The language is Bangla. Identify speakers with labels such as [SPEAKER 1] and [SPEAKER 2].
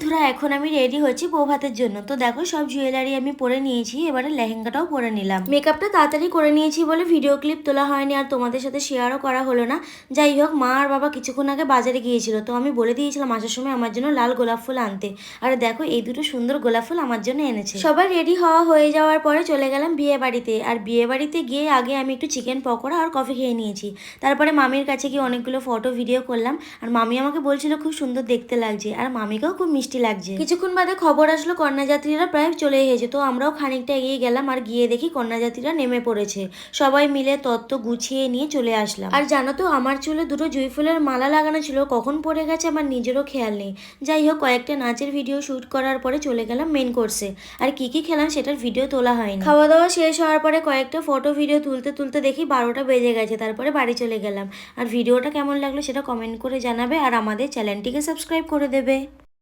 [SPEAKER 1] বন্ধুরা, এখন আমি রেডি হচ্ছি বউ ভাতের জন্য। তো দেখো সব জুয়েলারি আমি পরে নিয়েছি, এবারে লেহেঙ্গাটাও পরে নিলাম। মেকআপটা তাড়াতাড়ি করে নিয়েছি বলে ভিডিও ক্লিপ তোলা হয়নি আর তোমাদের সাথে শেয়ারও করা হলো না। যাই হোক, মা আর বাবা কিছুক্ষণ আগে বাজারে গিয়েছিল, তো আমি বলে দিয়েছিলাম আসার সময় আমার জন্য লাল গোলাপ ফুল আনতে। আর দেখো এই দুটো সুন্দর গোলাপ ফুল আমার জন্য এনেছে। সবাই রেডি হওয়া হয়ে যাওয়ার পরে চলে গেলাম বিয়ে বাড়িতে। আর বিয়ে বাড়িতে গিয়ে আগে আমি একটু চিকেন পকোড়া আর কফি খেয়ে নিয়েছি। তারপরে মামির কাছে গিয়ে অনেকগুলো ফটো ভিডিও করলাম। আর মামি আমাকে বলছিল খুব সুন্দর দেখতে লাগছে, আর মামিকেও খুব মিষ্টি লাগছে। কিছুক্ষণ বাদে খবর আসলো কন্যাযাত্রীরা প্রায় চলে এসেছে, তো আমরাও খানিকটা এগিয়ে গেলাম আর গিয়ে দেখি কন্যাযাত্রীরা নেমে পড়েছে। সবাই মিলে তত্ত্ব গুছিয়ে নিয়ে চলে আসলাম। আর জানো তো, আমার চুলে দুটো জুঁই ফুলের মালা লাগানো ছিল, কখন পড়ে গেছে আমার নিজেরও খেয়াল নেই। যাই হোক, কয়েকটা নাচের ভিডিও শুট করার পরে চলে গেলাম মেন কোর্সে। আর কি কি খেলাম সেটার ভিডিও তোলা হয়নি। খাওয়া দাওয়া শেষ হওয়ার পরে কয়েকটা ফটো ভিডিও তুলতে তুলতে দেখি 12টা বেজে গেছে। তারপরে বাড়ি চলে গেলাম। আর ভিডিওটা কেমন লাগলো সেটা কমেন্ট করে জানাবে, আর আমাদের চ্যানেলটিকে সাবস্ক্রাইব করে দেবে।